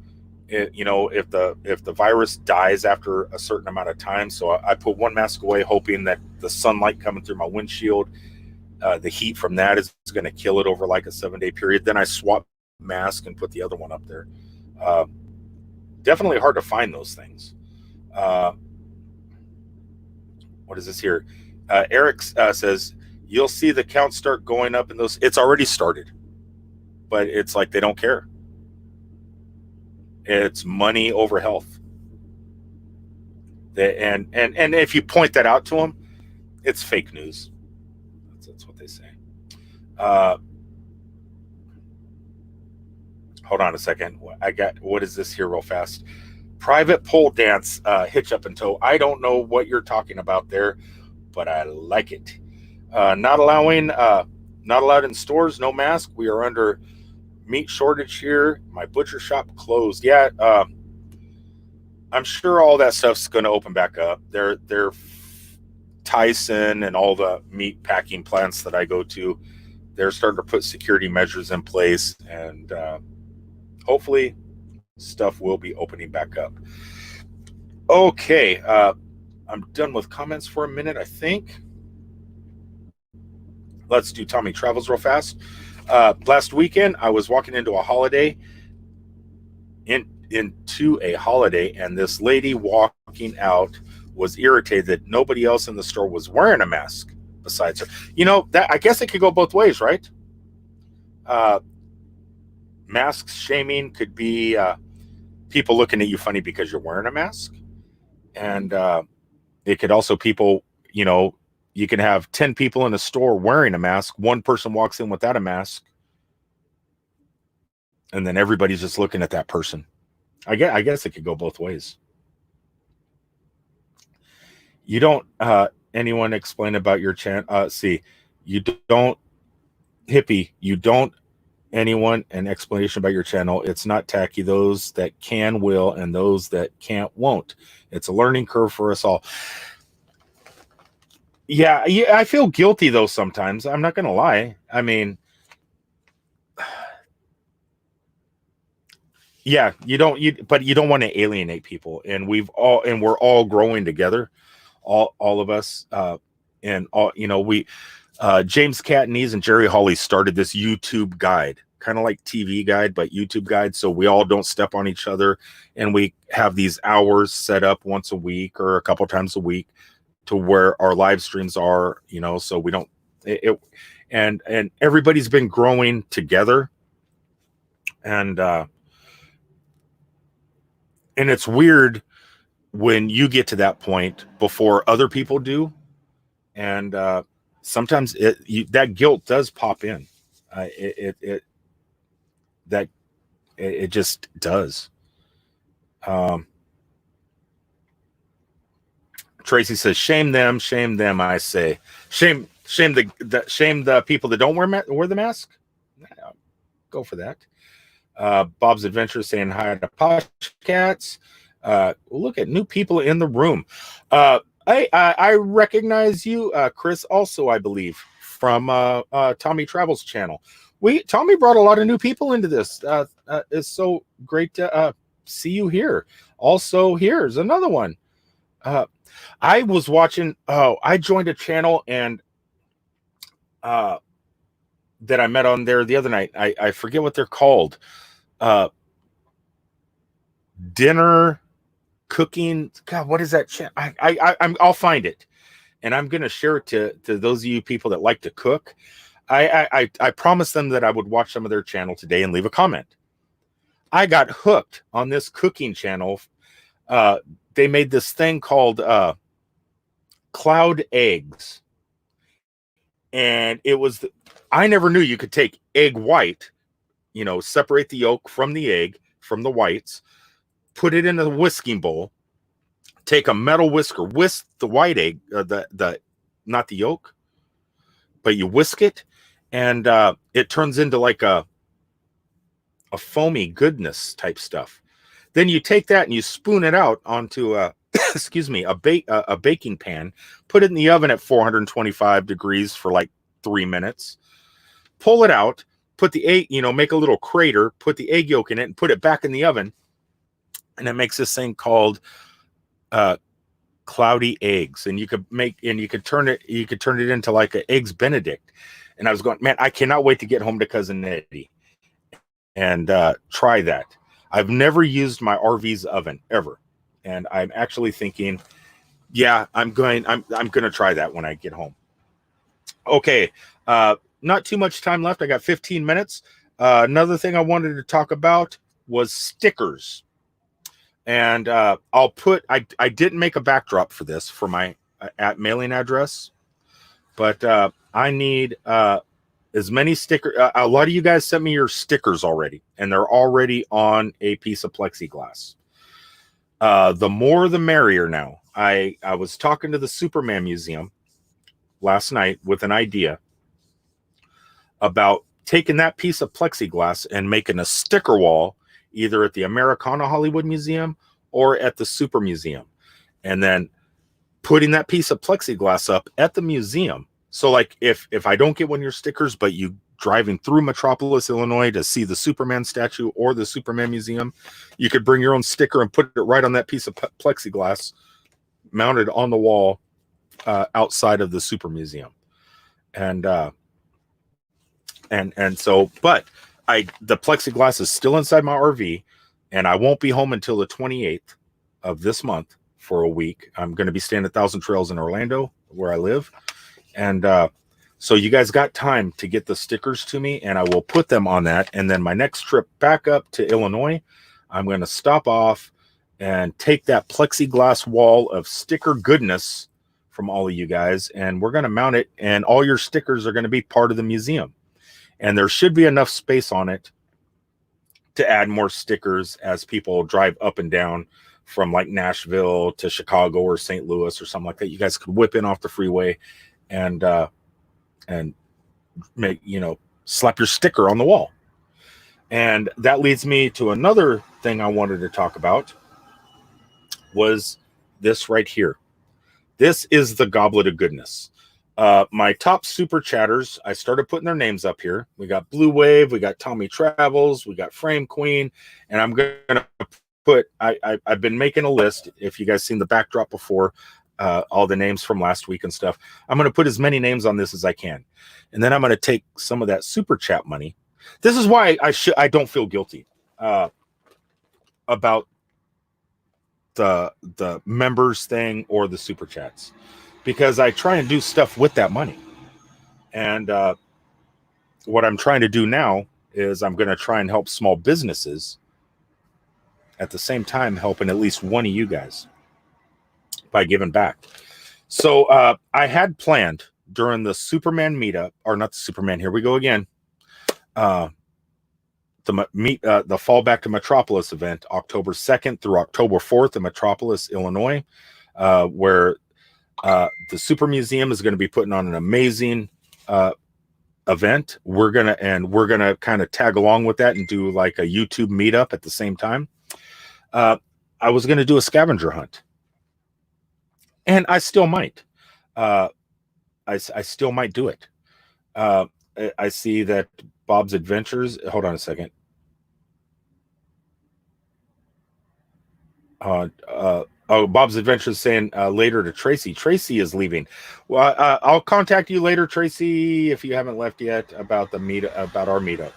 if the virus dies after a certain amount of time. So I put one mask away, hoping that the sunlight coming through my windshield, the heat from that is going to kill it over like a 7-day period. Then I swap mask and put the other one up there. Definitely hard to find those things. What is this here? Eric says, you'll see the count start going up in those. It's already started, but it's like they don't care. It's money over health. And if you point that out to them, it's fake news. That's what they say. Hold on a second. What is this here real fast? Private pole dance, hitch up and toe. I don't know what you're talking about there, but I like it. Not allowed in stores, no mask. We are under meat shortage here. My butcher shop closed. Yeah, I'm sure all that stuff's going to open back up. They're Tyson and all the meat packing plants that I go to, they're starting to put security measures in place, and hopefully stuff will be opening back up. Okay, I'm done with comments for a minute, I think. Let's do Tommy Travels real fast. Last weekend, I was walking into a holiday, and this lady walking out was irritated that nobody else in the store was wearing a mask besides her. That I guess it could go both ways, right? Mask shaming could be people looking at you funny because you're wearing a mask, and it could also people, you can have 10 people in a store wearing a mask. One person walks in without a mask, and then everybody's just looking at that person. I guess it could go both ways. You don't anyone explain about your channel. See, you don't hippie. You don't anyone an explanation about your channel. It's not tacky. Those that can will, and those that can't won't. It's a learning curve for us all. Yeah, I feel guilty though sometimes. I'm not gonna lie. I mean, yeah, but you don't want to alienate people, and we're all growing together, all of us, and all we. James Cattonese and Jerry Hawley started this YouTube guide, kind of like TV guide, but YouTube guide. So we all don't step on each other, and we have these hours set up once a week or a couple times a week to where our live streams are, so we don't, and everybody's been growing together. And it's weird when you get to that point before other people do. And, sometimes that guilt does pop in. It just does. Tracy says, shame them, I say. Shame the people that don't wear the mask. Go for that. Bob's Adventure saying hi to Posh Cats. Look at new people in the room. I recognize you, Chris, also, I believe, from Tommy Travels channel. Tommy brought a lot of new people into this. It's so great to see you here. Also, here's another one. I was watching, I joined a channel and that I met on there the other night. I forget what they're called. Dinner cooking. God, what is that channel? I'll find it, and I'm gonna share it to those of you people that like to cook. I promised them that I would watch some of their channel today and leave a comment. I got hooked on this cooking channel. They made this thing called cloud eggs, and it was I never knew you could take egg white, separate the yolk from the egg, from the whites, put it in a whisking bowl, take a metal whisker, whisk the white egg, the not the yolk, but you whisk it, and it turns into like a foamy goodness type stuff. Then you take that and you spoon it out onto a a baking pan, put it in the oven at 425 degrees for like 3 minutes, pull it out, put the egg, make a little crater, put the egg yolk in it, and put it back in the oven. And it makes this thing called cloudy eggs. And you could turn it into like an eggs Benedict. And I was going, man, I cannot wait to get home to Cousin Eddie and try that. I've never used my RV's oven ever. And I'm actually thinking, yeah, I'm going to try that when I get home. Okay. Not too much time left. I got 15 minutes. Another thing I wanted to talk about was stickers. And I didn't make a backdrop for this for my mailing address, but I need as many stickers. A lot of you guys sent me your stickers already, and they're already on a piece of plexiglass. The more the merrier now. I was talking to the Superman Museum last night with an idea about taking that piece of plexiglass and making a sticker wall either at the Americana Hollywood Museum or at the Super Museum, and then putting that piece of plexiglass up at the museum. So like if I don't get one of your stickers, but you driving through Metropolis, Illinois to see the Superman statue or the Superman Museum, you could bring your own sticker and put it right on that piece of plexiglass mounted on the wall outside of the Super Museum. And so, but the plexiglass is still inside my RV, and I won't be home until the 28th of this month for a week. I'm going to be staying at Thousand Trails in Orlando, where I live. And so you guys got time to get the stickers to me, and I will put them on that. And then my next trip back up to Illinois, I'm going to stop off and take that plexiglass wall of sticker goodness from all of you guys, and we're going to mount it, and all your stickers are going to be part of the museum. And there should be enough space on it to add more stickers as people drive up and down from like Nashville to Chicago or St. Louis or something like that. You guys could whip in off the freeway and make, slap your sticker on the wall. And that leads me to another thing I wanted to talk about, was this right here. This is the goblet of goodness. My top super chatters, I started putting their names up here. We got Blue Wave, we got Tommy Travels, we got Frame Queen, and I'm gonna put, I've been making a list. If you guys seen the backdrop before, all the names from last week and stuff, I'm gonna put as many names on this as I can, and then I'm gonna take some of that super chat money. This is why I don't feel guilty about the members thing or the super chats, because I try and do stuff with that money. And what I'm trying to do now is I'm going to try and help small businesses at the same time helping at least one of you guys by giving back. So I had planned during the Superman meetup, or not the Superman, here we go again, the Fall Back to Metropolis event, October 2nd through October 4th in Metropolis, Illinois, where the Super Museum is going to be putting on an amazing event. We're gonna kind of tag along with that and do like a YouTube meetup at the same time. I was going to do a scavenger hunt, and I still might. I still might do it. I see that Bob's Adventures. Hold on a second. Bob's Adventures saying later to Tracy. Tracy is leaving. Well, I'll contact you later, Tracy, if you haven't left yet, about the about our meetup.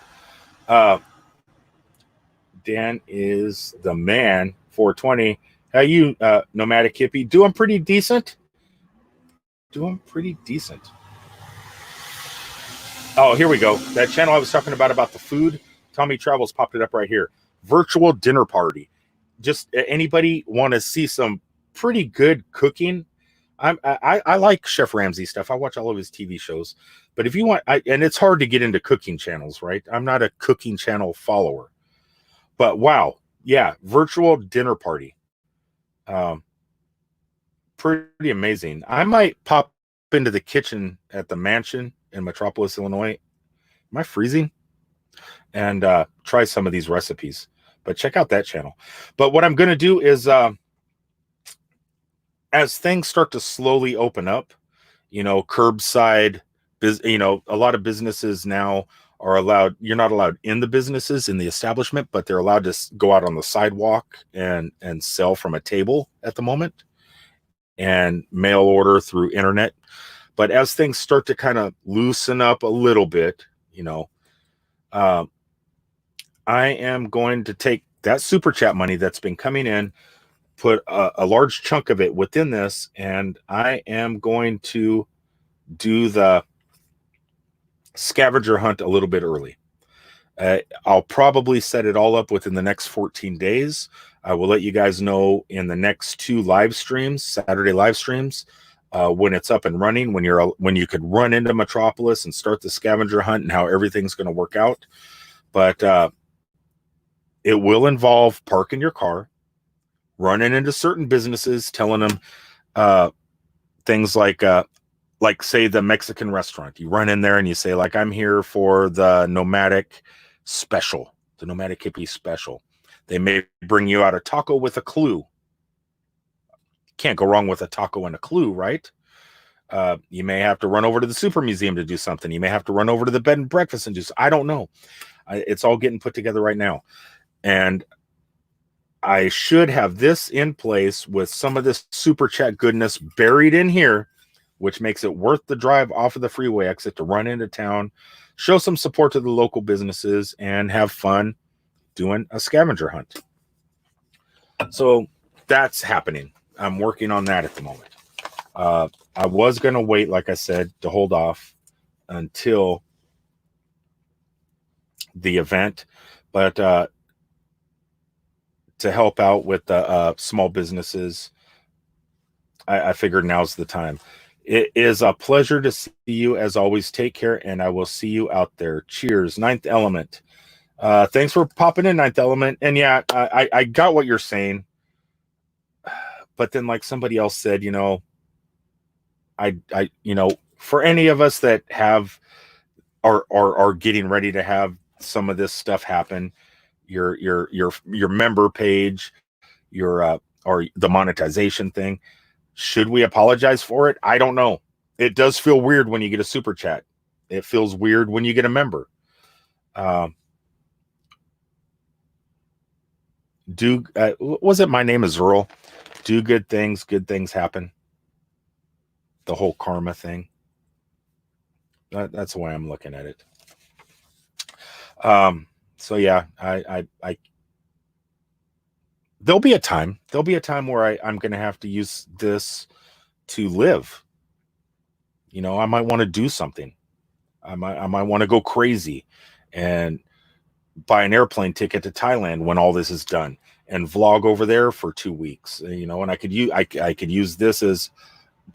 Dan is the man. 420. How you, nomadic hippie? Doing pretty decent. Doing pretty decent. Oh, here we go. That channel I was talking about the food, Tommy Travels popped it up right here. Virtual dinner party. Just anybody want to see some pretty good cooking? I like Chef Ramsay stuff. I watch all of his TV shows. But if you want, and it's hard to get into cooking channels, right? I'm not a cooking channel follower. But wow, yeah, virtual dinner party. Pretty amazing. I might pop into the kitchen at the mansion in Metropolis, Illinois. Am I freezing? And try some of these recipes. But check out that channel. But what I'm going to do is, as things start to slowly open up, curbside, a lot of businesses now are allowed. You're not allowed in the businesses, in the establishment, but they're allowed to go out on the sidewalk and sell from a table at the moment, and mail order through internet. But as things start to kind of loosen up a little bit, I am going to take that super chat money that's been coming in, put a large chunk of it within this, and I am going to do the scavenger hunt a little bit early. I'll probably set it all up within the next 14 days. I will let you guys know in the next 2 live streams, Saturday live streams, when it's up and running, when you could run into Metropolis and start the scavenger hunt, and how everything's going to work out. But it will involve parking your car, running into certain businesses, telling them things like say the Mexican restaurant. You run in there and you say, like, I'm here for the nomadic special, the nomadic hippie special. They may bring you out a taco with a clue. Can't go wrong with a taco and a clue, right? You may have to run over to the Super Museum to do something. You may have to run over to the bed and breakfast and do. I don't know. It's all getting put together right now. And I should have this in place with some of this super chat goodness buried in here, which makes it worth the drive off of the freeway exit to run into town, show some support to the local businesses, and have fun doing a scavenger hunt. So that's happening. I'm working on that at the moment. I was going to wait, like I said, to hold off until the event, but to help out with the small businesses, I figured now's the time. It is a pleasure to see you as always. Take care, and I will see you out there. Cheers. Ninth Element. Thanks for popping in, Ninth Element. And yeah, I got what you're saying. but then like somebody else said, I for any of us that have are getting ready to have some of this stuff happen, your member page, your or the monetization thing, should we apologize for it? I don't know. It does feel weird when you get a super chat. It feels weird when you get a member. Was it My Name is Earl? Do good things happen. The whole karma thing. That's the way I'm looking at it. So yeah, I there'll be a time where I'm going to have to use this to live. I might want to do something. I might want to go crazy and buy an airplane ticket to Thailand when all this is done and vlog over there for 2 weeks, and I could use this as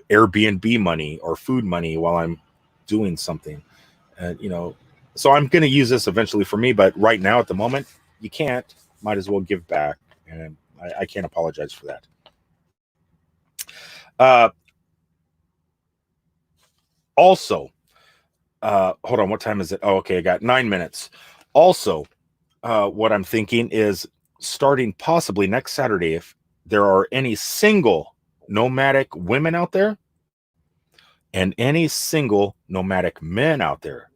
Airbnb money or food money while I'm doing something. So I'm going to use this eventually for me, but right now at the moment, you can't. Might as well give back, and I can't apologize for that. Also, hold on, what time is it? Oh, okay, I got 9 minutes. Also, what I'm thinking is starting possibly next Saturday, if there are any single nomadic women out there and any single nomadic men out there,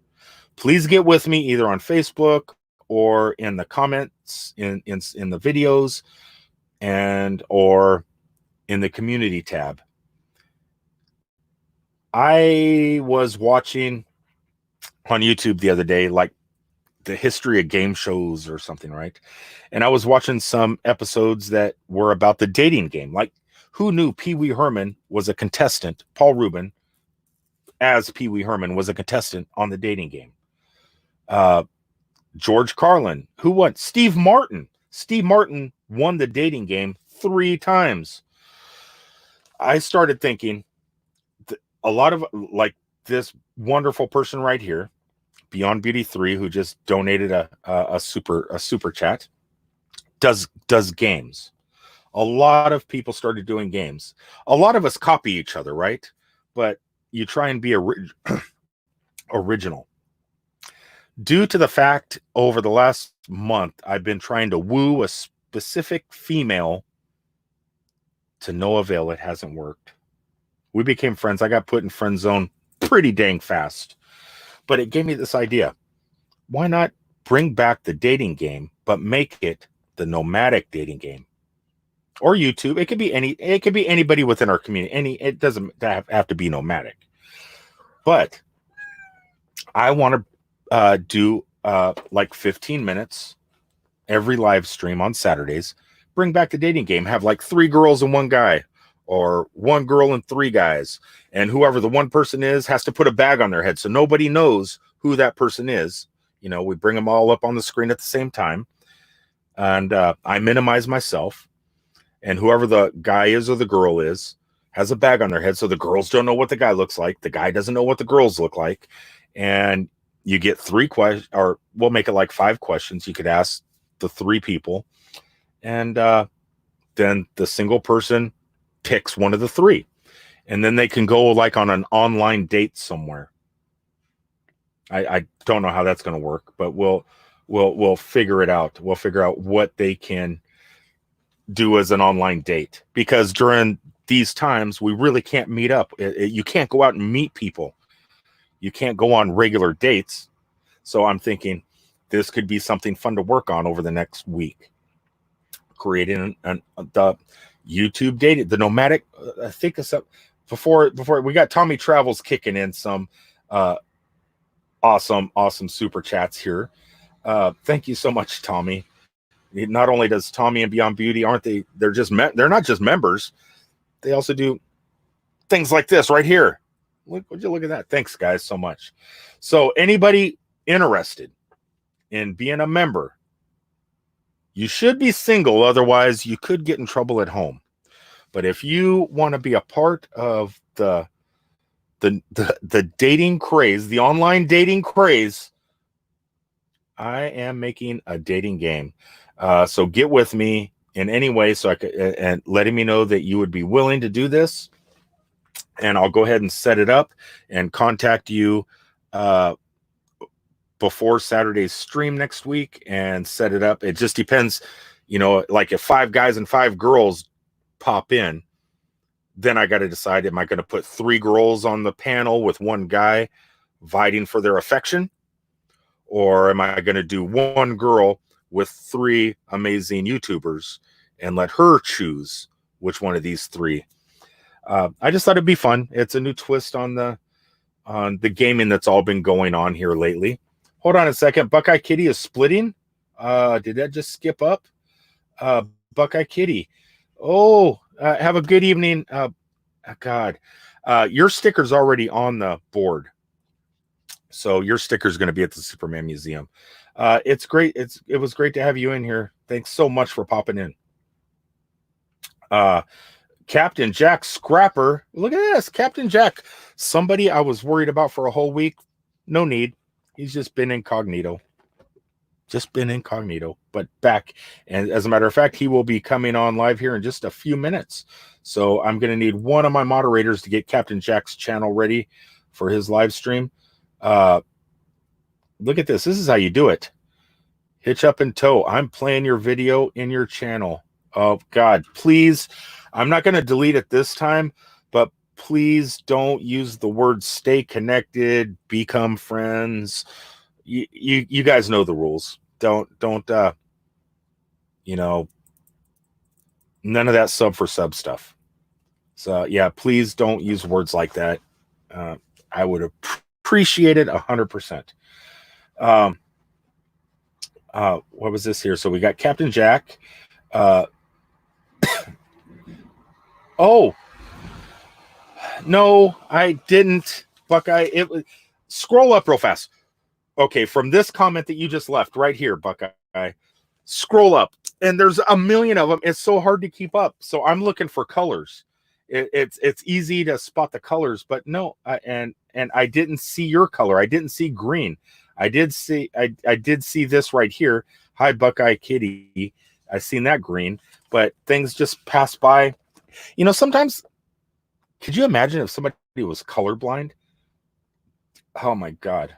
please get with me either on Facebook or in the comments in the videos and or in the community tab. I was watching on YouTube the other day, like the history of game shows or something, right? And I was watching some episodes that were about the dating game. Like, who knew Pee Wee Herman was a contestant? Paul Rubin, as Pee Wee Herman, was a contestant on the dating game. George Carlin, who won? Steve Martin. Steve Martin won the dating game 3 times. I started thinking, a lot of, like, this wonderful person right here, Beyond Beauty 3, who just donated a super chat, does games. A lot of people started doing games. A lot of us copy each other, right? But you try and be original. Due to the fact over the last month, I've been trying to woo a specific female to no avail. It hasn't worked. We became friends. I got put in friend zone pretty dang fast. But it gave me this idea. Why not bring back the dating game, but make it the nomadic dating game? Or YouTube. It could be anybody within our community. It doesn't have to be nomadic. But I want to do like 15 minutes every live stream on Saturdays. Bring back the dating game. Have like 3 girls and 1 guy, or 1 girl and 3 guys. And whoever the one person is has to put a bag on their head so nobody knows who that person is. We bring them all up on the screen at the same time. And I minimize myself. And whoever the guy is or the girl is has a bag on their head so the girls don't know what the guy looks like. The guy doesn't know what the girls look like. And you get 3 questions, or we'll make it like 5 questions you could ask the 3 people. And then the single person picks one of the 3. And then they can go like on an online date somewhere. I don't know how that's going to work, but we'll figure it out. We'll figure out what they can do as an online date, because during these times we really can't meet up. You can't go out and meet people. You can't go on regular dates. So I'm thinking this could be something fun to work on over the next week. Creating the YouTube dating, the nomadic. I think it's up before we got Tommy Travels kicking in some awesome super chats here. Thank you so much, Tommy. Not only does Tommy and Beyond Beauty, they're not just members. They also do things like this right here. Would you look at that? Thanks, guys, so much. So anybody interested in being a member, you should be single, otherwise you could get in trouble at home. But if you want to be a part of the dating craze, the online dating craze, I am making a dating game. So get with me in any way, so I could, and letting me know that you would be willing to do this, and I'll go ahead and set it up and contact you before Saturday's stream next week and set it up. It just depends, you know, like if 5 guys and 5 girls pop in, then I got to decide, am I going to put 3 girls on the panel with 1 guy vying for their affection? Or am I going to do 1 girl with 3 amazing YouTubers and let her choose which one of these 3? I just thought it'd be fun. It's a new twist on the gaming that's all been going on here lately. Hold on a second. Buckeye Kitty is splitting. Did that just skip up? Buckeye Kitty. Oh, have a good evening. God, your sticker's already on the board. So your sticker's going to be at the Superman Museum. It's great. It was great to have you in here. Thanks so much for popping in. Captain Jack Scrapper. Look at this. Captain Jack. Somebody I was worried about for a whole week. No need. He's just been incognito. But back. And as a matter of fact, he will be coming on live here in just a few minutes. So I'm going to need one of my moderators to get Captain Jack's channel ready for his live stream. Look at this. This is how you do it. Hitch up and tow. I'm playing your video in your channel. Oh, God. Please. I'm not going to delete it this time, but please don't use the word stay connected, become friends. You guys know the rules. Don't you know, none of that sub for sub stuff. So yeah, please don't use words like that. I would appreciate it 100%. What was this here? So we got Captain Jack. Oh no, I didn't, Buckeye. It was, scroll up real fast. Okay, from this comment that you just left right here, Buckeye, scroll up, and there's a million of them. It's so hard to keep up. So I'm looking for colors. It's easy to spot the colors, but no, and I didn't see your color. I didn't see green. I did see this right here. Hi, Buckeye Kitty. I seen that green, but things just pass by. You know, sometimes, could you imagine if somebody was colorblind? Oh my God.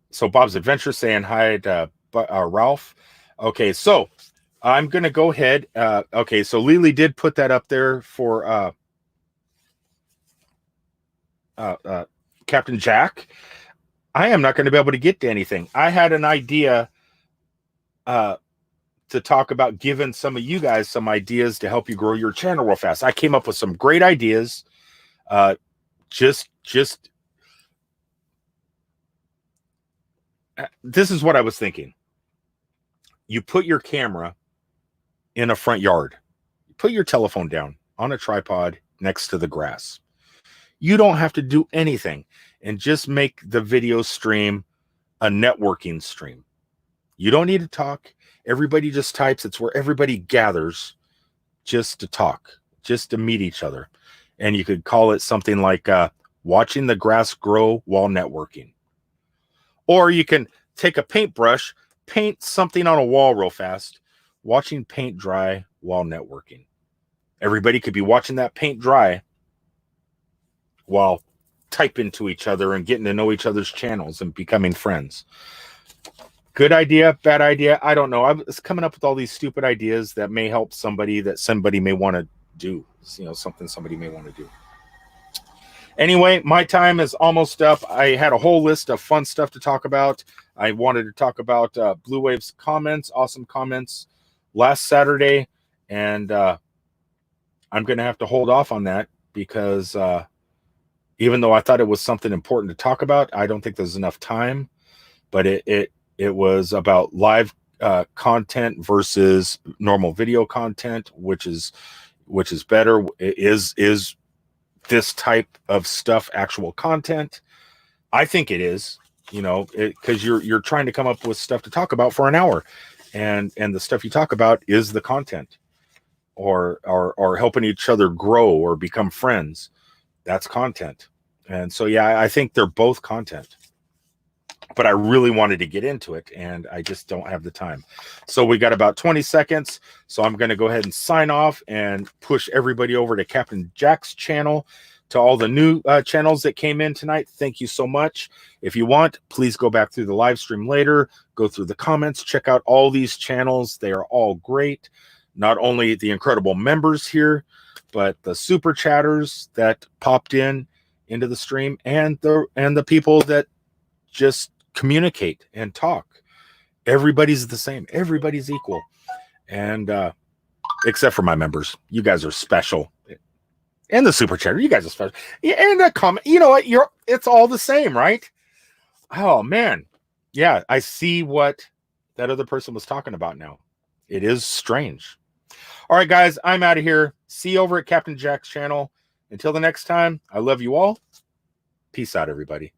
So Bob's Adventure saying hi to Ralph. Okay, so I'm going to go ahead. Okay, so Lily did put that up there for Captain Jack. I am not going to be able to get to anything. I had an idea to talk about giving some of you guys some ideas to help you grow your channel real fast. I came up with some great ideas. This is what I was thinking. You put your camera in a front yard. Put your telephone down on a tripod next to the grass. You don't have to do anything, and just make the video stream a networking stream. You don't need to talk. Everybody just types. It's where everybody gathers just to talk, just to meet each other. And you could call it something like watching the grass grow while networking. Or you can take a paintbrush, paint something on a wall real fast, watching paint dry while networking. Everybody could be watching that paint dry while typing to each other and getting to know each other's channels and becoming friends. Good idea, bad idea, I don't know. I was coming up with all these stupid ideas that may help somebody, that somebody may want to do. You know, something somebody may want to do. Anyway, my time is almost up. I had a whole list of fun stuff to talk about. I wanted to talk about Blue Wave's comments, awesome comments last Saturday, and I'm going to have to hold off on that because even though I thought it was something important to talk about, I don't think there's enough time. But it was about live content versus normal video content, which is better. Is this type of stuff actual content? I think it is, you know, because you're trying to come up with stuff to talk about for an hour, and the stuff you talk about is the content, or helping each other grow or become friends. That's content. And so yeah, I think they're both content. but I really wanted to get into it, and I just don't have the time. So we got about 20 seconds. So I'm going to go ahead and sign off and push everybody over to Captain Jack's channel. To all the new channels that came in tonight, thank you so much. If you want, please go back through the live stream later, go through the comments, check out all these channels. They are all great. Not only the incredible members here, but the super chatters that popped into the stream, and the people that just communicate and talk. Everybody's the same. Everybody's equal. And except for my members. You guys are special. And the super chatter, you guys are special. Yeah, and the comment, you know what? It's all the same, right? Oh man. Yeah, I see what that other person was talking about now. It is strange. All right, guys, I'm out of here. See you over at Captain Jack's channel. Until the next time, I love you all. Peace out, everybody.